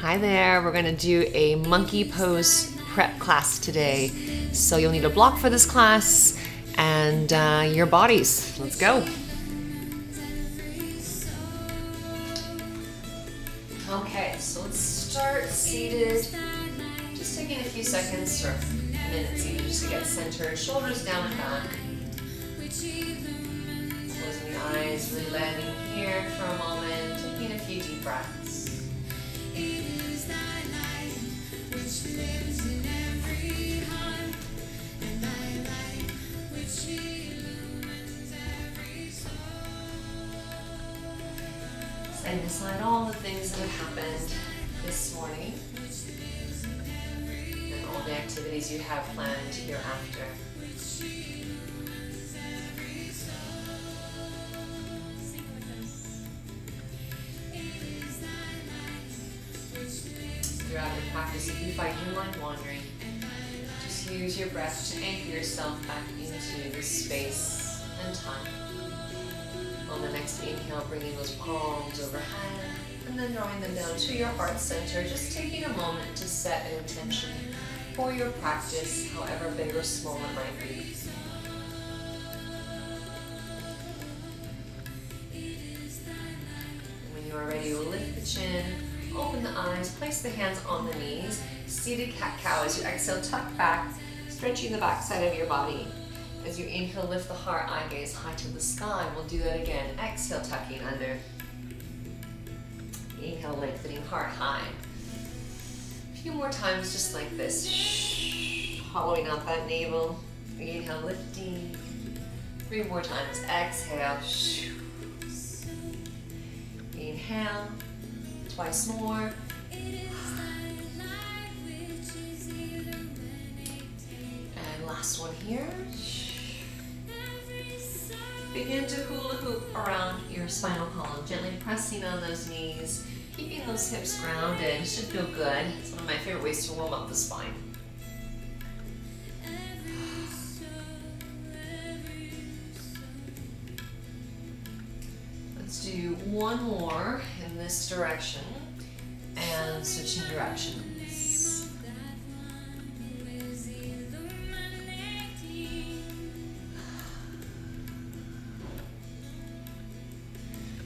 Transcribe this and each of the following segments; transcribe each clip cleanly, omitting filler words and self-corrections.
Hi there, we're gonna do a monkey pose prep class today. So you'll need a block for this class and your bodies. Let's go. Okay, so let's start seated. Just taking a few seconds or minutes even just to get centered. Shoulders down and back. Closing the eyes, really landing here for a moment. Taking a few deep breaths. Setting aside all the things that have happened this morning and all the activities you have planned hereafter. Throughout your practice, if you find your mind wandering, just use your breath to anchor yourself back into this space and time. On the next inhale, bringing those palms overhead and then drawing them down to your heart center, just taking a moment to set an intention for your practice, however big or small it might be. When you are ready, you will lift the chin, open the eyes, place the hands on the knees, seated cat-cow. As you exhale, tuck back, stretching the back side of your body. As you inhale, lift the heart, eye gaze high to the sky. We'll do that again. Exhale, tucking under. Inhale, lengthening heart high. A few more times just like this. Hollowing out that navel. Inhale, lifting. 3 more times. Exhale. Inhale. Twice more. And last one here. Begin to hula hoop around your spinal column, gently pressing on those knees, keeping those hips grounded. It should feel good. It's one of my favorite ways to warm up the spine. Let's do one more in this direction and switching directions.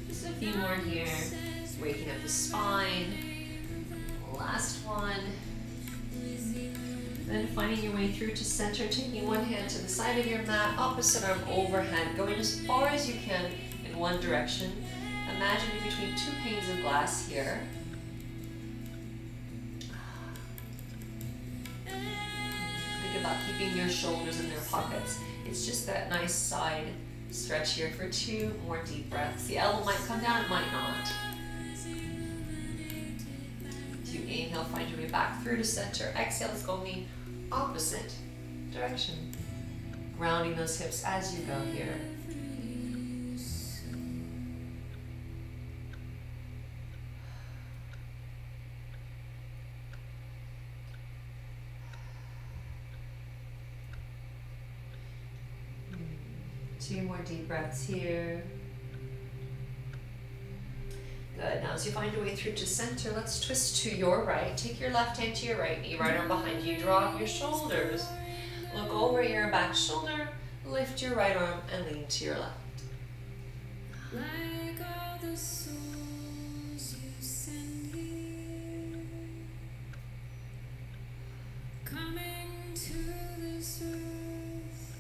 Just a few more here. Waking up the spine. Last one. Then finding your way through to center, taking one hand to the side of your mat, opposite arm overhead, going as far as you can in one direction. Imagine you're between 2 panes of glass here. Think about keeping your shoulders in their pockets. It's just that nice side stretch here for 2 more deep breaths. The elbow might come down, it might not. As you inhale, find your way back through to center. Exhale, let's go in the opposite direction. Grounding those hips as you go here. Two more deep breaths here. Good. Now as you find your way through to center, let's twist to your right. Take your left hand to your right knee, right arm behind you. Draw up your shoulders. Look over your back shoulder. Lift your right arm and lean to your left. Like all the souls you send here, coming to this earth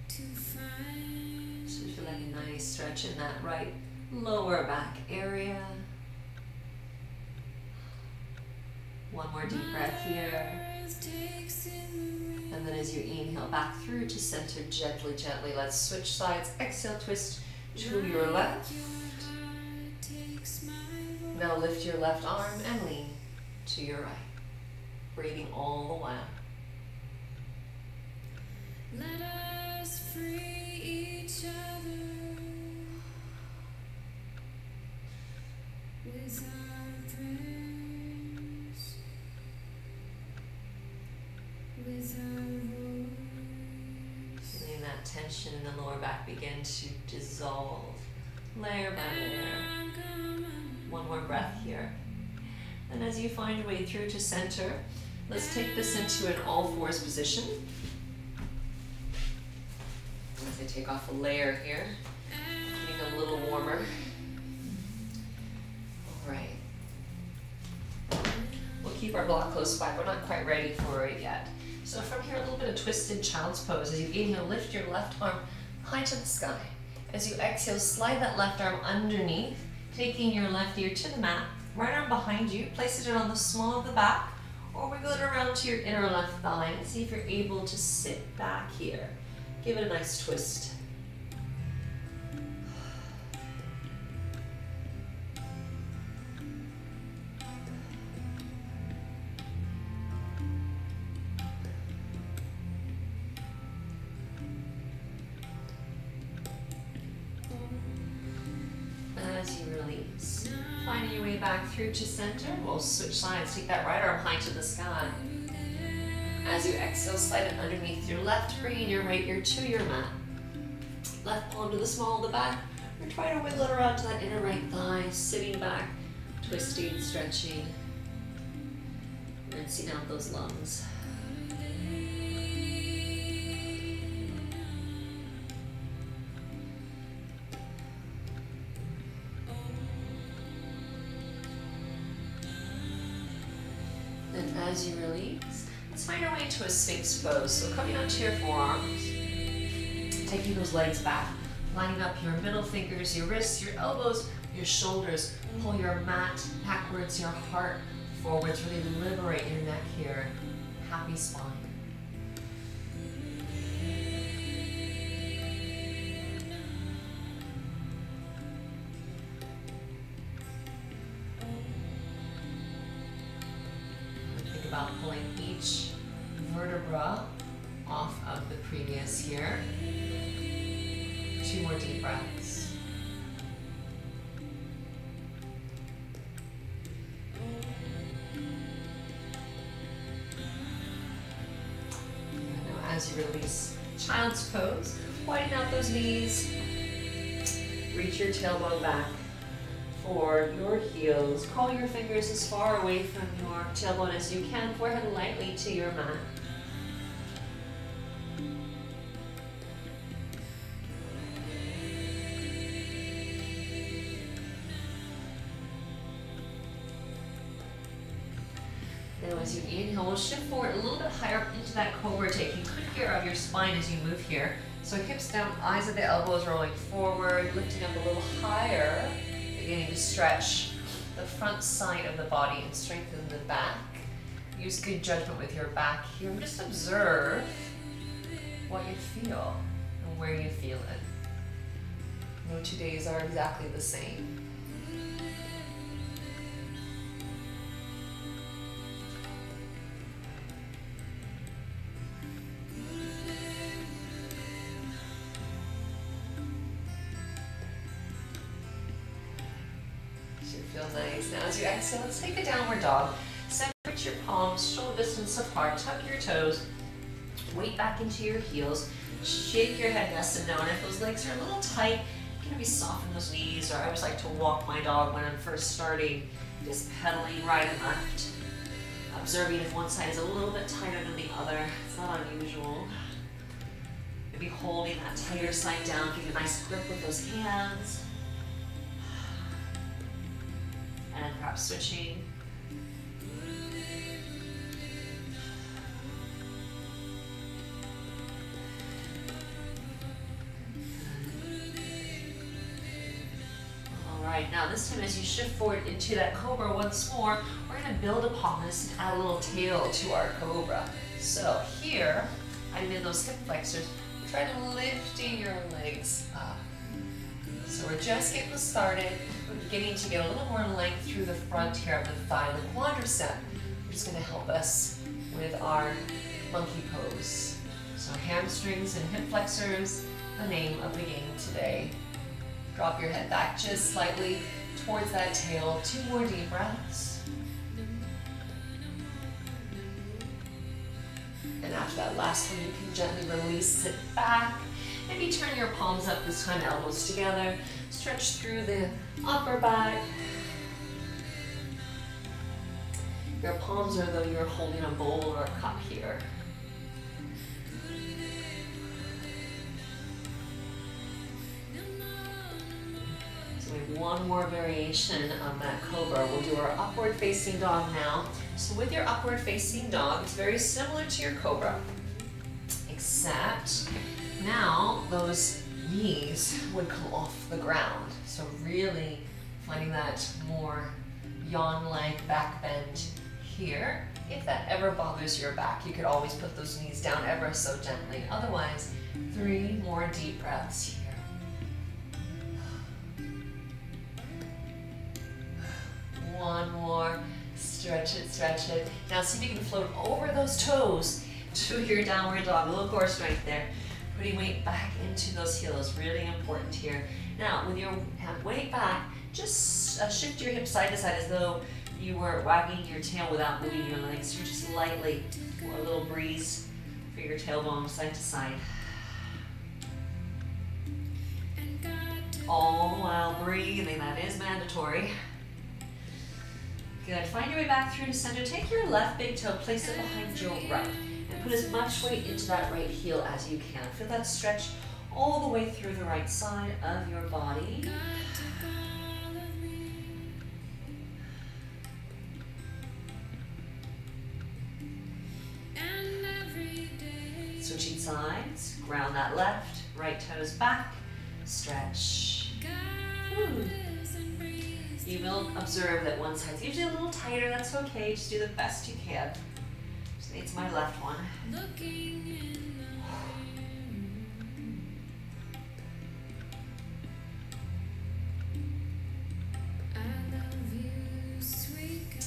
to find. So feel like a nice stretch in that right lower back area. One more deep breath here. And then as you inhale back through to center, gently, gently, let's switch sides. Exhale, twist to your left. Now lift your left arm and lean to your right. Breathing all the while. Let us free each other with our prayers, with our voice. Feeling that tension in the lower back begin to dissolve layer by layer. One more breath here. And as you find your way through to center, let's take this into an all fours position. As I take off a layer here, getting a little warmer. All right. We'll keep our block close by. We're not quite ready for it yet. So from here, a little bit of twisted child's pose. As you inhale, lift your left arm high to the sky. As you exhale, slide that left arm underneath, taking your left ear to the mat. Right arm behind you, place it on the small of the back, or wiggle it around to your inner left thigh and see if you're able to sit back here. Give it a nice twist. As you release, finding your way back through to center, we'll switch sides. Take that right arm high to the sky. As you exhale, slide it underneath your left, bringing your right ear to your mat. Left palm to the small of the back. Or try to wiggle it around to that inner right thigh, sitting back, twisting, stretching, rinsing out those lungs. And as you release, let's find our way to a Sphinx pose. So coming onto your forearms, taking those legs back, lining up your middle fingers, your wrists, your elbows, your shoulders. Pull your mat backwards, your heart forwards. Really liberate your neck here. Happy spine. About pulling each vertebra off of the previous here. 2 more deep breaths. And now as you release, child's pose, widen out those knees, reach your tailbone back for your heels. Call your fingers as far away from your tailbone as you can. Forehead lightly to your mat. Now as you inhale, we'll shift forward a little bit higher up into that cobra, taking good care of your spine as you move here. So hips down, eyes at the elbows, rolling forward, lifting up a little higher. Beginning to stretch the front side of the body and strengthen the back. Use good judgment with your back here and just observe what you feel and where you feel it. No 2 days are exactly the same. Feel nice. Now as you exhale, let's take a downward dog. Separate your palms, shoulder distance apart, tuck your toes, weight back into your heels, shake your head yes and no, and if those legs are a little tight, you can maybe soften those knees, or I always like to walk my dog when I'm first starting, just pedaling right and left, observing if one side is a little bit tighter than the other. It's not unusual. Maybe holding that tighter side down, give you a nice grip with those hands. And perhaps switching. All right, now this time as you shift forward into that cobra once more, we're going to build upon this and add a little tail to our cobra. So here, I'm in those hip flexors. Try lifting your legs up. So we're just getting started. We're beginning to get a little more length through the front here of the thigh, the quadricep, which is going to help us with our monkey pose. So hamstrings and hip flexors, the name of the game today. Drop your head back just slightly towards that tail. 2 more deep breaths. And after that last one, you can gently release it back. Maybe turn your palms up this time, elbows together. Stretch through the upper back. Your palms are though you're holding a bowl or a cup here. So we have one more variation of that cobra. We'll do our upward facing dog now. So with your upward facing dog, it's very similar to your cobra, except now those knees would come off the ground. So really finding that more yawn-like back bend here. If that ever bothers your back, you could always put those knees down ever so gently. Otherwise, 3 more deep breaths here. 1 more. Stretch it, stretch it. Now see if you can float over those toes to your downward dog. A little core strength there. Putting weight back into those heels, really important here. Now, with your weight back, just shift your hips side to side as though you were wagging your tail without moving your legs. So just lightly, or a little breeze for your tailbone side to side. All while breathing, that is mandatory. Good, find your way back through to center. Take your left big toe, place it behind your right. And put as much weight into that right heel as you can. Feel that stretch all the way through the right side of your body. Switching sides, ground that left, right toes back, stretch. Woo. You will observe that one side's usually a little tighter, that's okay, just do the best you can. It's my left one.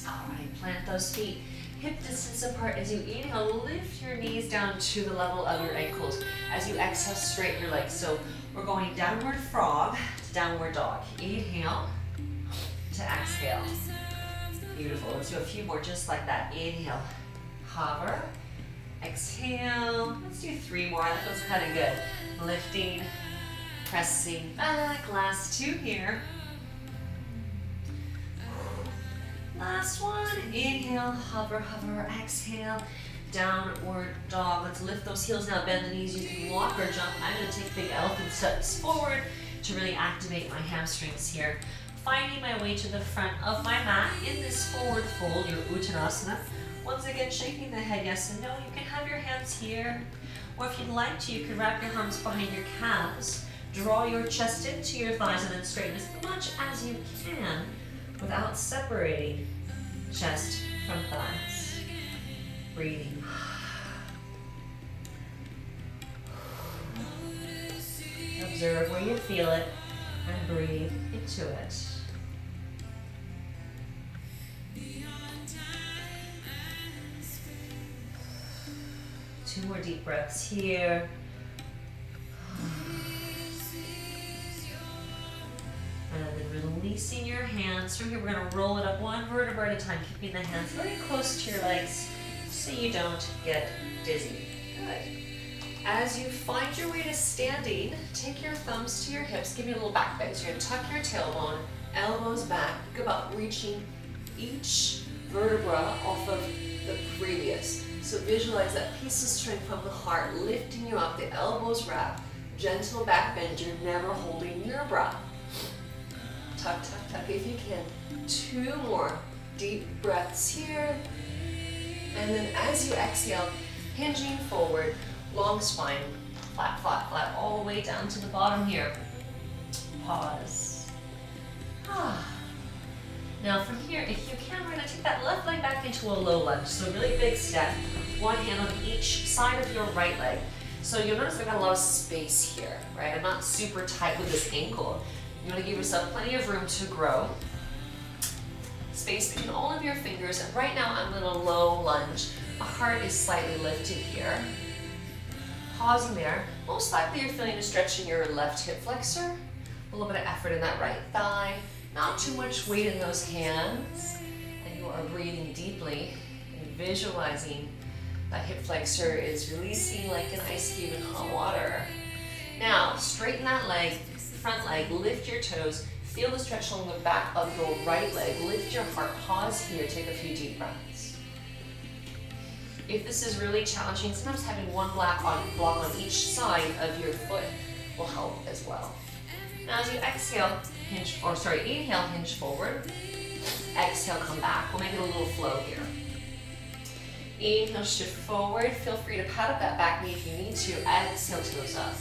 Alright, plant those feet hip distance apart as you inhale. Lift your knees down to the level of your ankles. As you exhale, straighten your legs. So we're going downward frog to downward dog. Inhale to exhale. Beautiful. Let's do a few more just like that. Inhale. Hover, exhale. Let's do 3 more. That feels kind of good. Lifting, pressing back. Last 2 here. Last one. Inhale, hover, hover, exhale. Downward dog. Let's lift those heels now. Bend the knees. You can walk or jump. I'm going to take big elephant steps forward to really activate my hamstrings here. Finding my way to the front of my mat in this forward fold, your Uttanasana. Once again, shaking the head yes and no. You can have your hands here, or if you'd like to, you can wrap your arms behind your calves. Draw your chest into your thighs and then straighten as much as you can without separating chest from thighs. Breathing. Observe where you feel it and breathe into it. Two more deep breaths here. And then releasing your hands. From here, we're going to roll it up 1 vertebra at a time, keeping the hands very close to your legs so you don't get dizzy. Good. As you find your way to standing, take your thumbs to your hips. Give me a little back bend. So you're going to tuck your tailbone, elbows back. Think about reaching each vertebra off of the previous. So visualize that piece of strength from the heart, lifting you up, the elbows wrap, gentle back bend, you're never holding your breath. Tuck, tuck, tuck if you can. 2 more deep breaths here. And then as you exhale, hinging forward, long spine, flat, flat, flat, all the way down to the bottom here. Pause. Now from here, if you can, we're going to take that left leg back into a low lunge. So really big step, 1 hand on each side of your right leg. So you'll notice I've got a lot of space here, right? I'm not super tight with this ankle. You want to give yourself plenty of room to grow. Space between all of your fingers. And right now I'm in a low lunge. My heart is slightly lifted here. Pausing there. Most likely you're feeling a stretch in your left hip flexor. A little bit of effort in that right thigh. Not too much weight in those hands. And you are breathing deeply and visualizing that hip flexor is releasing like an ice cube in hot water. Now, straighten that leg, front leg, lift your toes, Feel the stretch along the back of your right leg. Lift your heart. Pause here. Take a few deep breaths. If this is really challenging, sometimes having one block on each side of your foot will help as well. Now as you exhale, inhale, hinge forward. Exhale, come back. We'll make it a little flow here. Inhale, shift forward. Feel free to pat up that back knee if you need to. Exhale, toes up.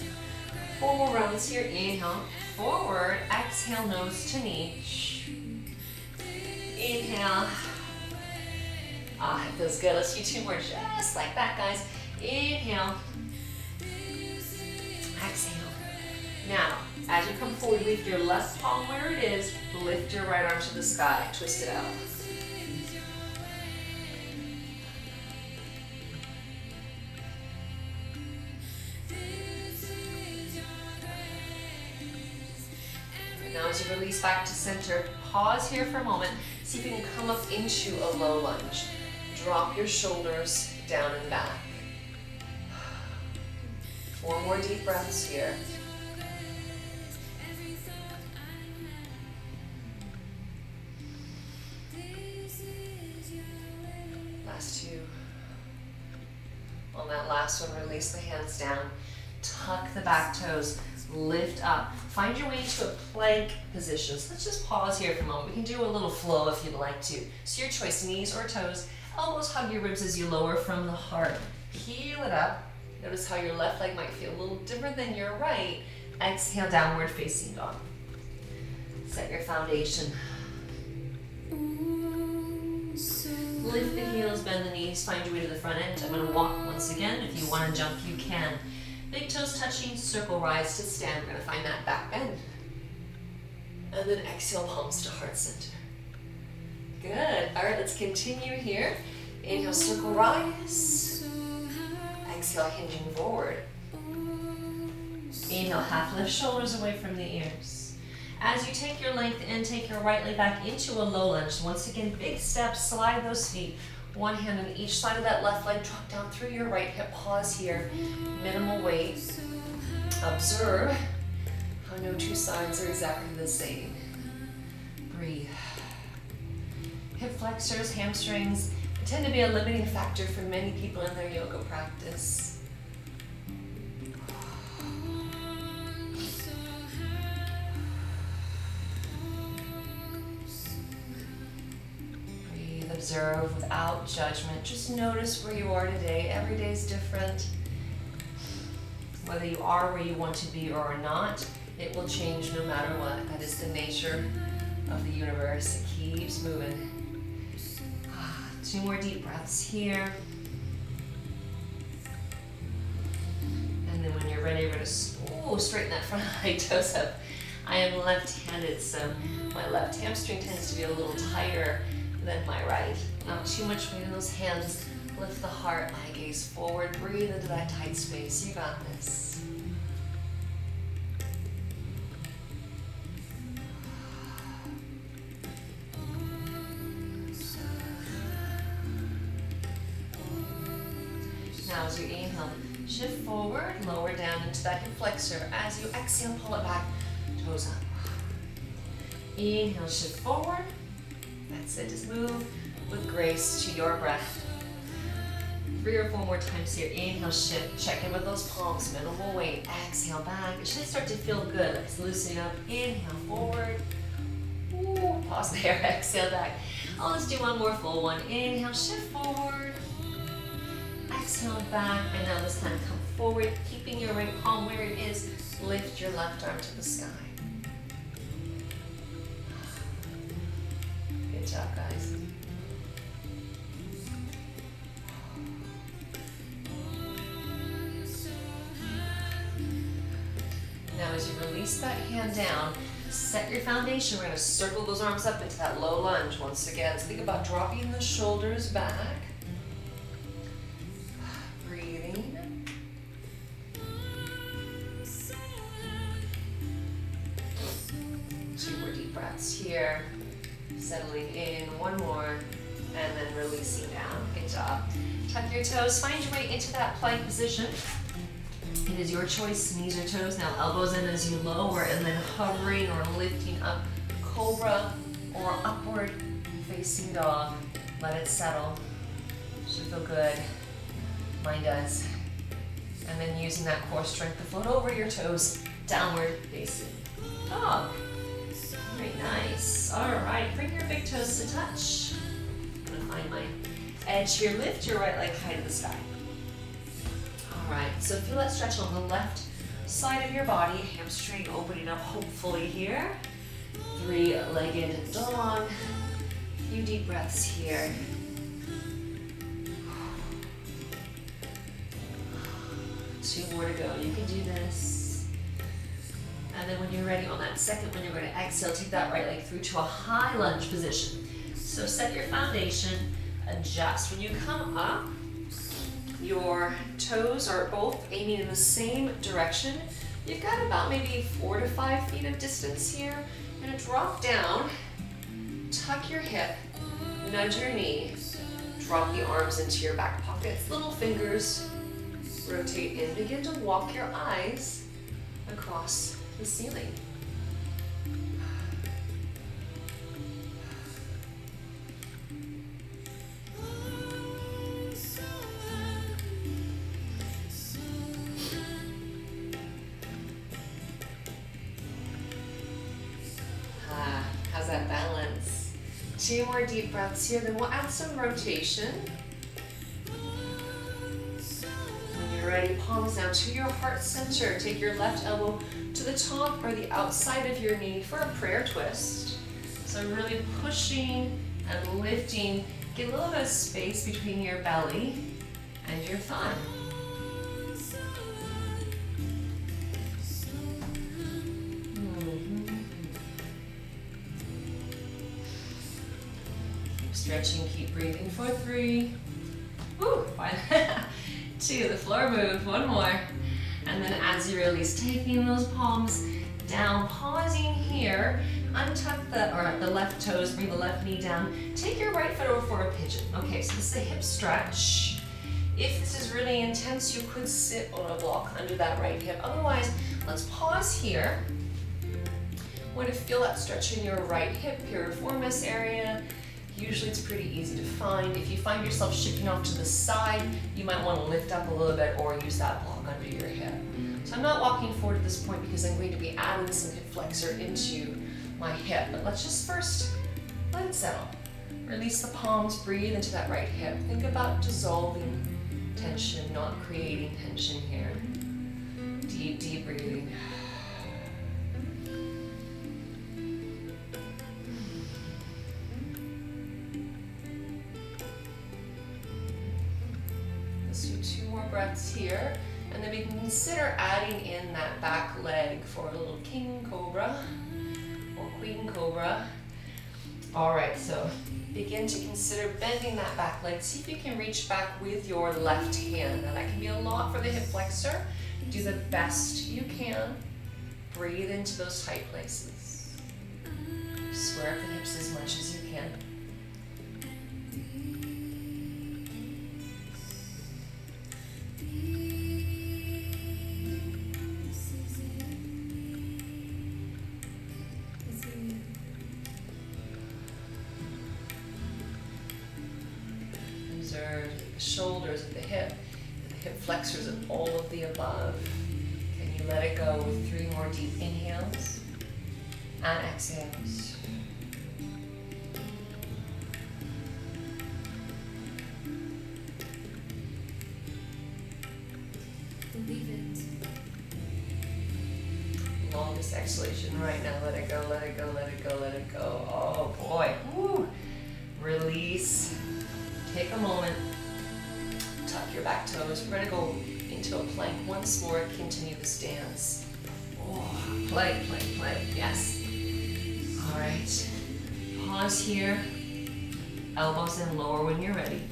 4 more rounds here. Inhale, forward. Exhale, nose to knee. Inhale. It feels good. Let's do 2 more just like that, guys. Inhale. Exhale. Now, as you come forward, lift your left palm where it is. Lift your right arm to the sky. Twist it out. Now as you release back to center, pause here for a moment. See if you can come up into a low lunge. Drop your shoulders down and back. 4 more deep breaths here. Last 2. On that last one, release the hands down. Tuck the back toes. Lift up. Find your way into a plank position. So let's just pause here for a moment. We can do a little flow if you'd like to. So your choice, knees or toes. Elbows hug your ribs as you lower from the heart. Peel it up. Notice how your left leg might feel a little different than your right. Exhale, downward facing dog. Set your foundation. Lift the heels, bend the knees, find your way to the front end. I'm going to walk once again. If you want to jump, you can. Big toes touching, circle rise to stand. We're going to find that back bend. And then exhale, palms to heart center. Good. All right, let's continue here. Inhale, circle rise. Exhale, hinging forward. Inhale, half lift shoulders away from the ears. As you take your length and take your right leg back into a low lunge. Once again, big steps, slide those feet. One hand on each side of that left leg, drop down through your right hip. Pause here. Minimal weight. Observe how no 2 sides are exactly the same. Breathe. Hip flexors, hamstrings tend to be a limiting factor for many people in their yoga practice. Breathe, observe without judgment. Just notice where you are today. Every day is different. Whether you are where you want to be or are not, it will change no matter what. That is the nature of the universe. It keeps moving. 2 more deep breaths here. And then when you're ready, we're going to straighten that front high toes up. I am left-handed, so my left hamstring tends to be a little tighter than my right. Not too much weight in those hands. Lift the heart, eye gaze forward. Breathe into that tight space. You got this. Now as you inhale, shift forward, lower down into that hip flexor. As you exhale, pull it back, toes up. Inhale, shift forward. That's it, just move with grace to your breath. 3 or 4 more times here. Inhale, shift, check in with those palms, minimal weight. Exhale back. It should start to feel good. Let's loosen up. Inhale, forward. Ooh, pause there, exhale back. Let's do 1 more full one. Inhale, shift forward. Exhale back, and now this time come forward, keeping your right palm where it is. Lift your left arm to the sky. Good job, guys. Now as you release that hand down, set your foundation. We're going to circle those arms up into that low lunge once again. So think about dropping the shoulders back. Here, settling in, 1 more, and then releasing down. Good job. Tuck your toes, find your way into that plank position. It is your choice, knees or toes. Now elbows in as you lower, and then hovering or lifting up cobra or upward facing dog. Let it settle. Should feel good. Mine does. And then using that core strength to float over your toes, downward facing dog. Very nice. All right, bring your big toes to touch. I'm gonna find my edge here. Lift your right leg high to the sky. All right, so feel that stretch on the left side of your body, hamstring opening up hopefully here. Three-legged dog. A few deep breaths here. 2 more to go. You can do this. And then when you're ready on that second one, you're going to exhale, take that right leg through to a high lunge position. So set your foundation, adjust. When you come up, your toes are both aiming in the same direction. You've got about maybe 4 to 5 feet of distance here. You're going to drop down, tuck your hip, nudge your knee, drop the arms into your back pockets, little fingers, rotate in, begin to walk your eyes across the ceiling. How's that balance? 2 more deep breaths here, then we'll add some rotation. When you're ready, palms down to your heart center. Take your left elbow to the top or the outside of your knee for a prayer twist. So really pushing and lifting. Get a little bit of space between your belly and your thigh. Stretching, keep breathing for 3. Woo, 2, the floor moved, 1 more. And then as you release, taking those palms down, pausing here, untuck the left toes, bring the left knee down. Take your right foot over for a pigeon. Okay, so this is a hip stretch. If this is really intense, you could sit on a block under that right hip. Otherwise, let's pause here. Want to feel that stretch in your right hip, piriformis area. Usually it's pretty easy to find. If you find yourself shifting off to the side, you might want to lift up a little bit or use that block under your hip. So I'm not walking forward at this point because I'm going to be adding some hip flexor into my hip. But let's just first let it settle. Release the palms, breathe into that right hip. Think about dissolving tension, not creating tension here. Deep, deep breathing. Breaths here, and then we can consider adding in that back leg for a little king cobra or queen cobra. All right, so begin to consider bending that back leg. See if you can reach back with your left hand. Now that can be a lot for the hip flexor. Do the best you can. Breathe into those tight places. Square up the hips as much as you can. The shoulders at the hip flexors and all of the above. Can you let it go with 3 more deep inhales and exhales? Believe it. Longest exhalation right now. Let it go, let it go, let it go, let it go. Oh boy. Woo. Release. Take a moment. Tuck your back toes. We're going to go into a plank once more. Continue the stance. Oh, plank, plank, plank. Yes. All right. Pause here. Elbows in, lower when you're ready.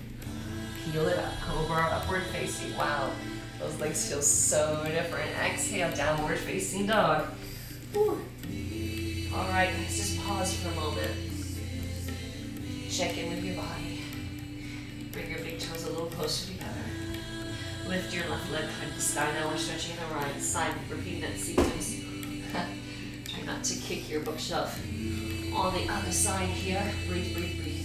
Peel it up. Cobra, upward facing. Wow. Those legs feel so different. Exhale, downward facing dog. Whew. All right, guys, just pause for a moment. Check in with your body. Bring your big toes a little closer together. Lift your left leg high to the sky. Now we're stretching the right side. Repeat that sequence. Try not to kick your bookshelf On the other side here, breathe, breathe, breathe.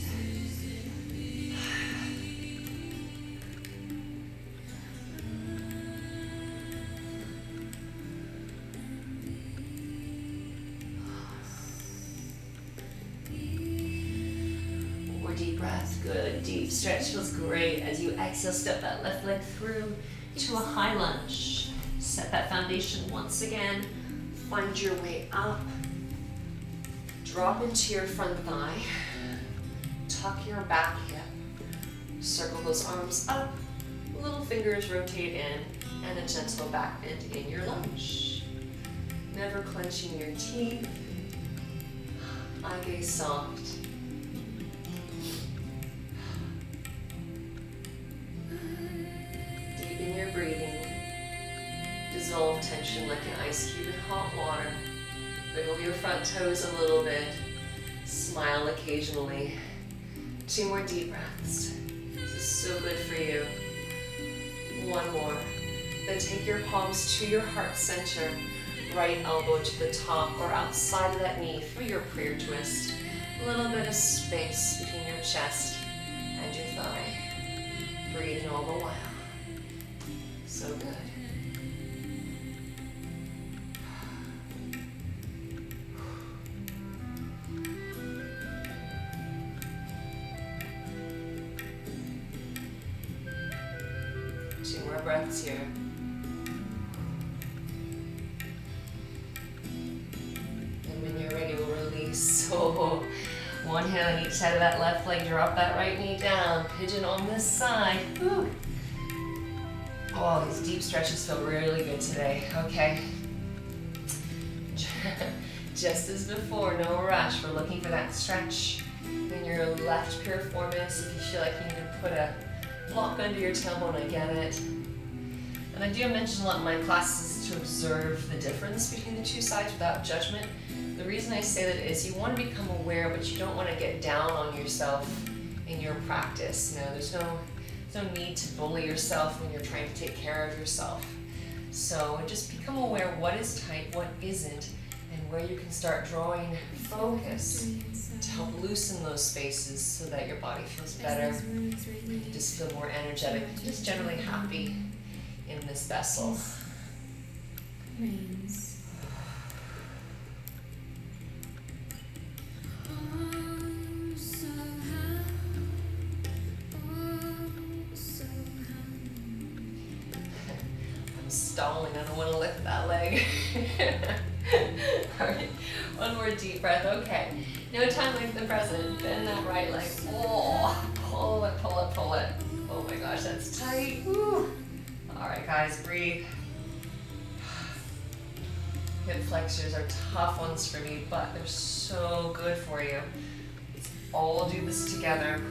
More deep breath, good. Deep stretch feels great. As you exhale, step that left leg through to a high lunge. Set that foundation once again. Find your way up. Drop into your front thigh. Tuck your back hip. Circle those arms up. Little fingers rotate in. And a gentle back bend in your lunge. Never clenching your teeth. Eye gaze soft. Deepen your breathing. Dissolve tension like an ice cube in hot water. Wiggle your front toes a little bit. Smile occasionally. 2 more deep breaths. This is so good for you. 1 more. Then take your palms to your heart center. Right elbow to the top or outside of that knee for your prayer twist. A little bit of space between your chest and your thigh. Breathing all the while. So good. Two more breaths here. And when you're ready, we'll release. So, one hand on each side of that left leg. Drop that right knee down. Pigeon on this side. Whew. Oh, these deep stretches feel really good today. Okay. Just as before, no rush. We're looking for that stretch in your left piriformis. If you feel like you need to put a block under your tailbone, I get it. And I do mention a lot in my classes to observe the difference between the two sides without judgment. The reason I say that is you want to become aware, but you don't want to get down on yourself in your practice. No, there's no need to bully yourself when you're trying to take care of yourself. So just become aware what is tight, what isn't, and where you can start drawing focus to help loosen those spaces so that your body feels better, you just feel more energetic, just generally happy in this vessel. I'm stalling, I don't want to lift that leg. Alright, one more deep breath. Okay, no time like the present. Bend that right leg. Oh, pull it, pull it, pull it. Oh my gosh, that's tight. Woo. Alright guys, breathe. Hip flexors are tough ones for me, but they're so good for you. Let's all do this together.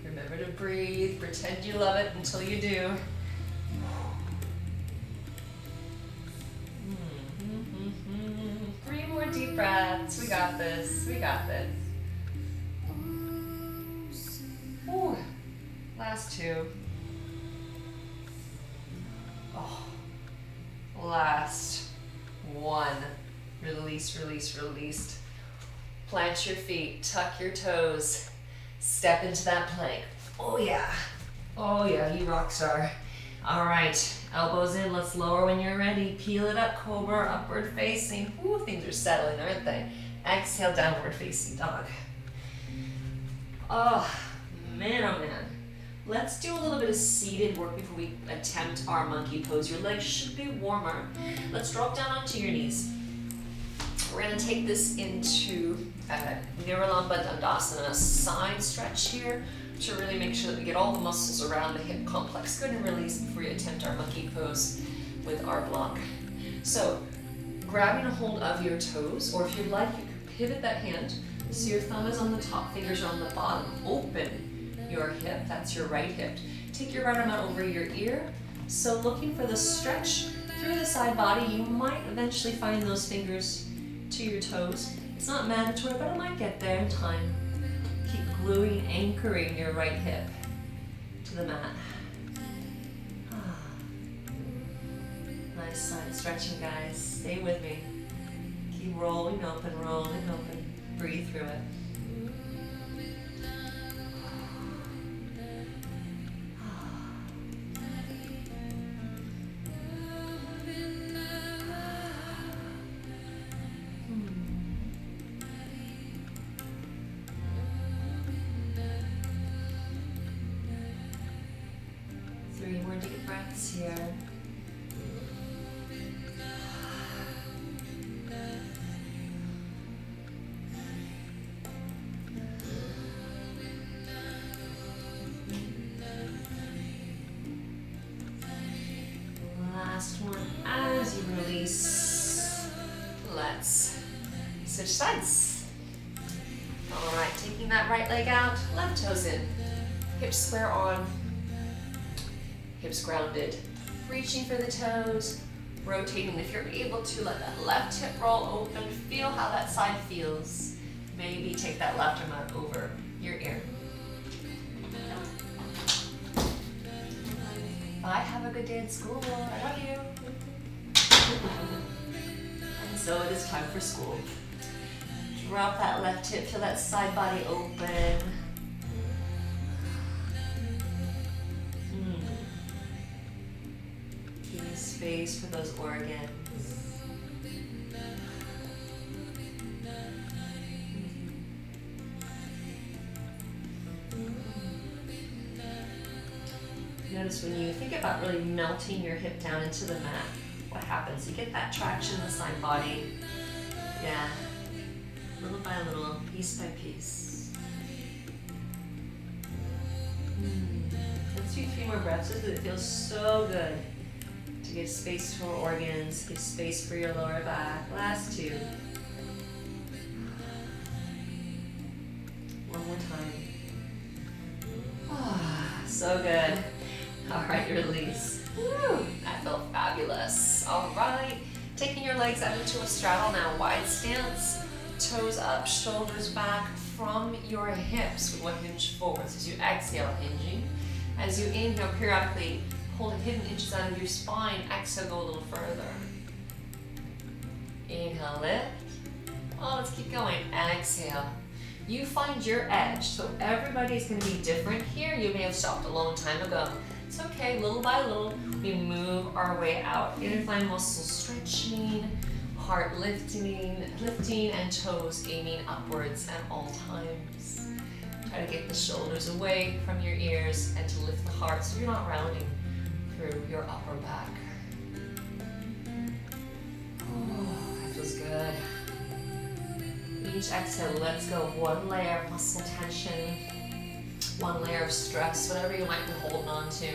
Remember to breathe. Pretend you love it until you do. Three more deep breaths. We got this. We got this. Ooh. Last 2. Oh. Last 1. Release, release, release. Plant your feet. Tuck your toes. Step into that plank. Oh yeah. Oh yeah, you rock star. All right, elbows in, let's lower when you're ready. Peel it up, cobra, upward facing. Ooh, things are settling, aren't they? Exhale, downward facing dog. Oh, man, oh man. Let's do a little bit of seated work before we attempt our monkey pose. Your legs should be warmer. Let's drop down onto your knees. We're gonna take this into Nirulamba Dandasana side stretch here to really make sure that we get all the muscles around the hip complex good and release before we attempt our monkey pose with our block. So, grabbing a hold of your toes, or if you'd like, you can pivot that hand so your thumb is on the top, fingers are on the bottom. Open your hip, that's your right hip. Take your right arm out over your ear. So looking for the stretch through the side body, you might eventually find those fingers to your toes. It's not mandatory, but it might get there in time. Keep gluing, anchoring your right hip to the mat. Nice side stretching, guys. Stay with me. Keep rolling open, rolling open. Breathe through it. Three more deep breaths here. Last one as you release. Let's switch sides. All right, taking that right leg out, left toes in. Hips square on, hips grounded. Reaching for the toes, rotating. If you're able to, let that left hip roll open. Feel how that side feels. Maybe take that left arm out over your ear. Bye, have a good day at school. I love you. And so it is time for school. Drop that left hip, feel that side body open. Keeping space for those organs. Notice when you think about really melting your hip down into the mat, what happens? You get that traction in the side body. Yeah. Little by little, piece by piece. Let's do 3 more breaths because it feels so good to give space for organs, give space for your lower back. Last 2. One more time. Ah, so good. All right, release. Woo, that felt fabulous. All right, taking your legs out into a straddle now, wide stance, toes up, shoulders back from your hips. We want to hinge forwards as you exhale, hinging. As you inhale, periodically pull hidden inches out of your spine. Exhale, go a little further. Inhale, lift. Oh, let's keep going. Exhale. You find your edge. So everybody's going to be different here. You may have stopped a long time ago. It's okay, little by little, we move our way out. Inner thigh muscles stretching, heart lifting, and toes aiming upwards at all times. Try to get the shoulders away from your ears and to lift the heart so you're not rounding through your upper back. Oh, that feels good. Each exhale, let's go. 1 layer of muscle tension. 1 layer of stress, whatever you might be holding on to.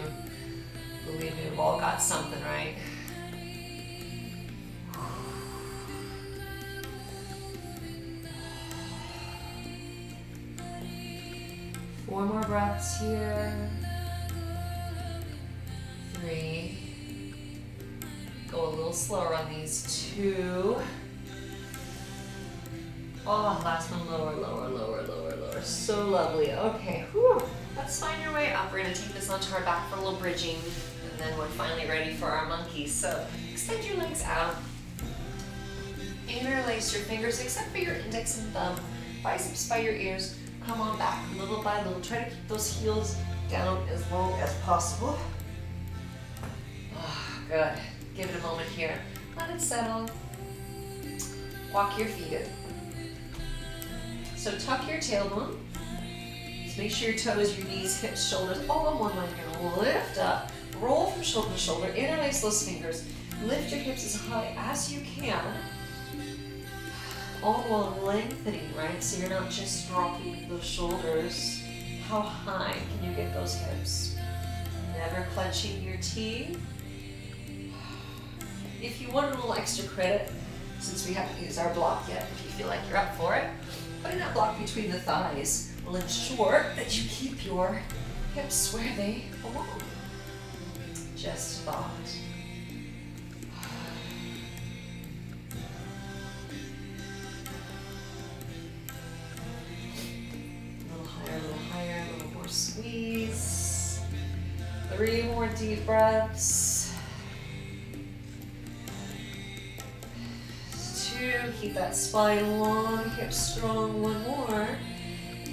Believe me, we've all got something, right? Four more breaths here. 3. Go a little slower on these. 2. Oh, last one, lower, lower, lower, lower, lower. So lovely. Okay, whew. Let's find your way up. We're gonna take this onto our back for a little bridging, and then we're finally ready for our monkey. So extend your legs out. Interlace your fingers, except for your index and thumb. Biceps by your ears. Come on back, little by little. Try to keep those heels down as long as possible. Oh, good. Give it a moment here. Let it settle. Walk your feet in. So tuck your tailbone. Just make sure your toes, your knees, hips, shoulders, all on one line. You're gonna lift up, roll from shoulder to shoulder, interlace those fingers. Lift your hips as high as you can. All while lengthening, right? So you're not just dropping those shoulders. How high can you get those hips? Never clenching your teeth. If you want a little extra credit, since we haven't used our block yet, if you feel like you're up for it, putting that block between the thighs will ensure that you keep your hips where they belong. Just thought. A little more squeeze. 3 more deep breaths. 2. Keep that spine long, hips strong. 1 more.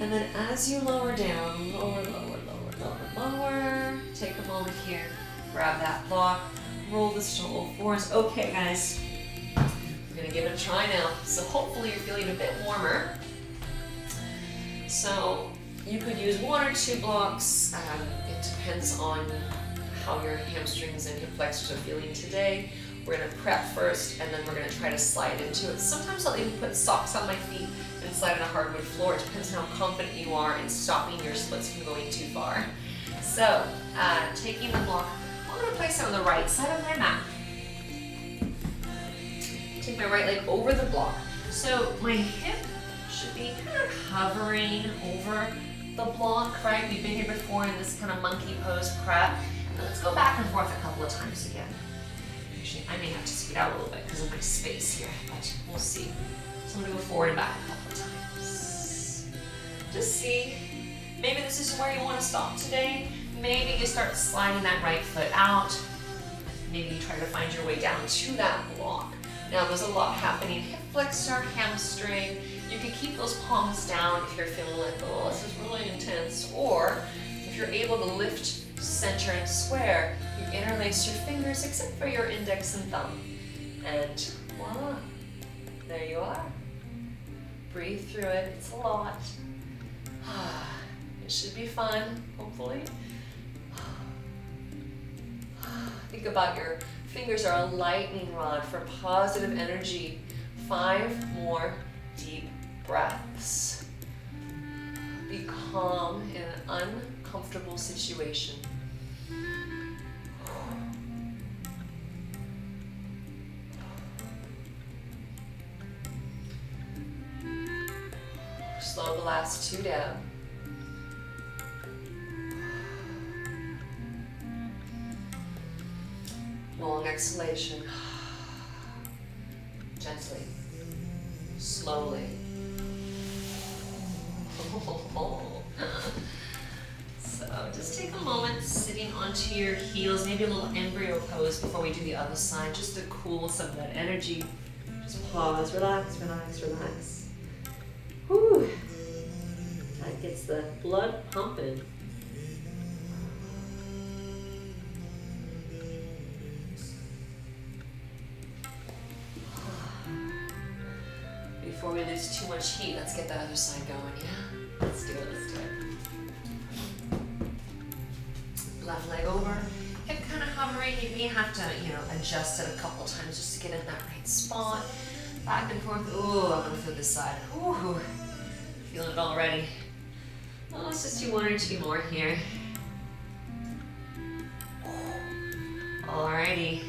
And then as you lower down, lower, lower, lower, lower, lower. Take a moment here. Grab that block. Roll this to all fours. Okay, guys. We're going to give it a try now. So hopefully you're feeling a bit warmer. So you could use 1 or 2 blocks. It depends on how your hamstrings and hip flexors are feeling today. We're going to prep first, and then we're going to try to slide into it. Sometimes I'll even put socks on my feet and slide on a hardwood floor. It depends on how confident you are in stopping your splits from going too far. So, taking the block, I'm going to place it on the right side of my mat. Take my right leg over the block. So my hip should be kind of hovering over the block, right? We've been here before in this kind of monkey pose prep. And let's go back and forth a couple of times again. Actually, I may have to scoot out a little bit because of my space here, but we'll see. So I'm going to go forward and back a couple of times. Just see. Maybe this is where you want to stop today. Maybe you start sliding that right foot out. Maybe you try to find your way down to that block. Now there's a lot happening. Hip flexor, hamstring. You can keep those palms down if you're feeling like, oh, this is really intense. Or if you're able to lift, center, and square, you interlace your fingers except for your index and thumb. And voila, there you are. Breathe through it, it's a lot. It should be fun, hopefully. Think about your fingers are a lightning rod for positive energy. 5 more deep breaths. Be calm in an uncomfortable situation. Slow the last 2 down. Long exhalation. Gently. Slowly. So just take a moment sitting onto your heels, maybe a little embryo pose before we do the other side, just to cool some of that energy. Just pause, relax, relax, relax. Whew. That gets the blood pumping. Before we lose too much heat, let's get the other side going, yeah? Let's do it, let's do it. Left leg over, hip kind of hovering. You may have to, adjust it a couple times just to get in that right spot. Back and forth. Ooh, I'm gonna feel this side. Ooh, feeling it already. Well, let's just do 1 or 2 more here. Alrighty,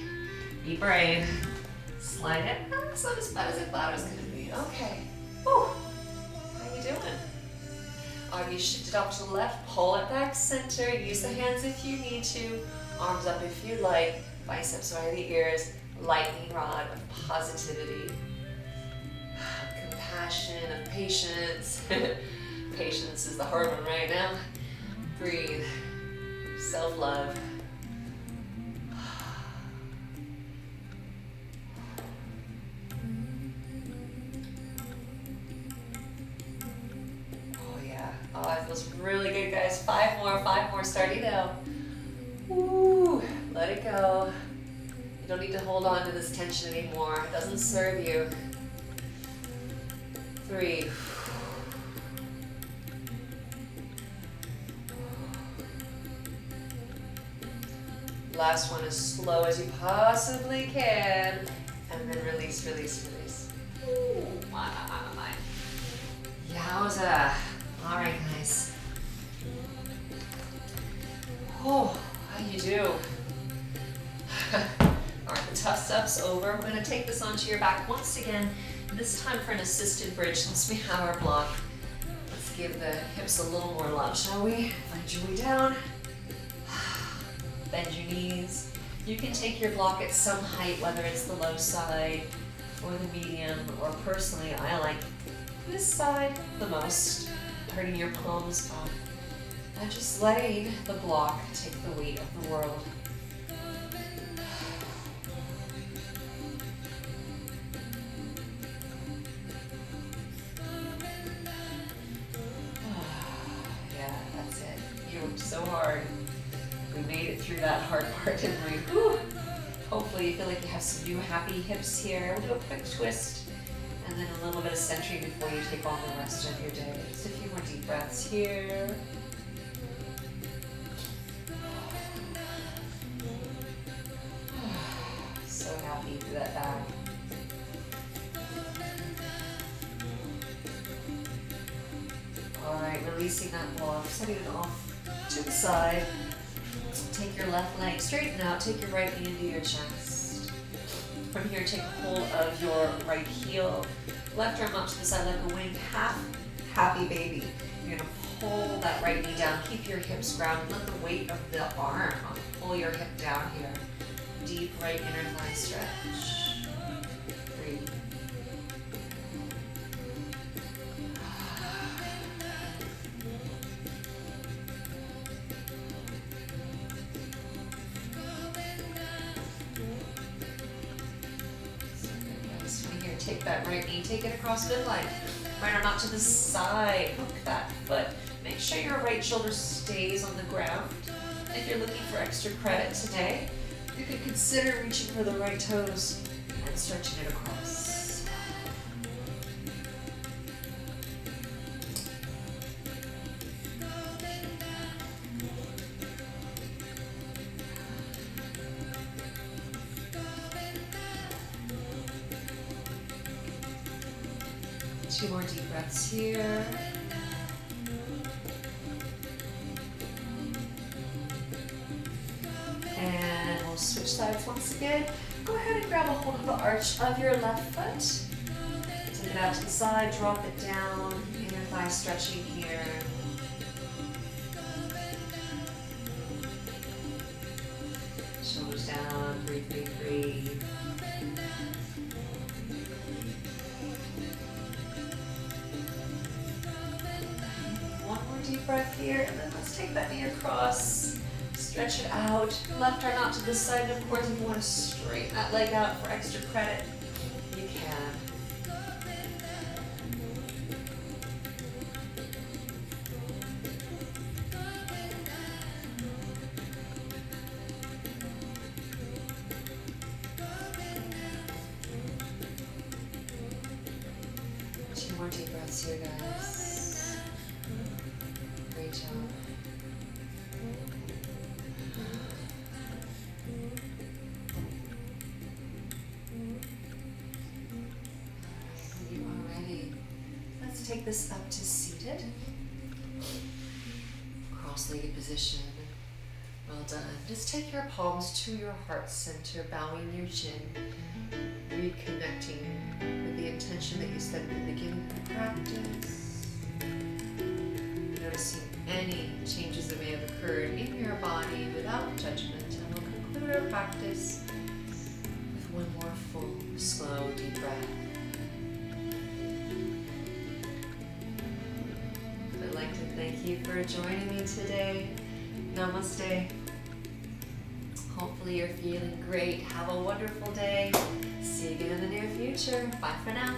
be brave. Slide it. Oh, it's not as bad as I thought it was gonna be. Okay. Whew. How you doing? You shift it off to the left, pull it back center, use the hands if you need to, arms up if you like, biceps by the ears, lightning rod of positivity, compassion and patience. Patience is the hard one right now. Breathe, self-love. Oh, it feels really good, guys. 5 more, starting now. Woo, let it go. You don't need to hold on to this tension anymore. It doesn't serve you. 3. Last one as slow as you possibly can. And then release, release, release. Ooh, my. Yowza. All right, guys. Oh, how you do? All right, the tough stuff's over. We're gonna take this onto your back once again, this time for an assisted bridge since we have our block. Let's give the hips a little more love, shall we? Find your way down. Bend your knees. You can take your block at some height, whether it's the low side or the medium, or personally, I like this side the most. Turning your palms up and just letting the block take the weight of the world. so hard. We made it through that hard part, didn't we? Whew. Hopefully you feel like you have some new happy hips here. We'll do a quick twist and then a little bit of centering before you take on the rest of your day. Just a few more deep breaths here. So happy through that back. Alright, releasing that block, setting it off to the side. Take your left leg, straighten out, take your right knee into your chest. From here, take hold of your right heel. Left arm up to the side like a winged happy baby. You're gonna pull that right knee down, keep your hips grounded, let the weight of the arm pull your hip down here. Deep right inner thigh stretch. Breathe. Take that right knee, take it across midline. Right arm out to the side, hook that foot. Make sure your right shoulder stays on the ground. If you're looking for extra credit today, you could consider reaching for the right toes and stretching it across. Two more deep breaths here. And we'll switch sides once again. Go ahead and grab a hold of the arch of your left foot. Take it out to the side, drop it down. Inner thigh stretching here. Shoulders down, breathe, breathe, breathe. Deep breath here, and then let's take that knee across, stretch it out, left arm out to the side, and of course if you want to straighten that leg out for extra credit, you can. 2 more deep breaths here, guys. Great job. You are ready. Let's take this up to seated. Cross-legged position. Well done. Just take your palms to your heart center, bowing your chin, reconnecting with the intention that you set at the beginning of the practice. Noticing any changes that may have occurred in your body without judgment, and we'll conclude our practice with one more full, slow, deep breath. I'd like to thank you for joining me today. Namaste. Hopefully you're feeling great. Have a wonderful day. See you again in the near future. Bye for now.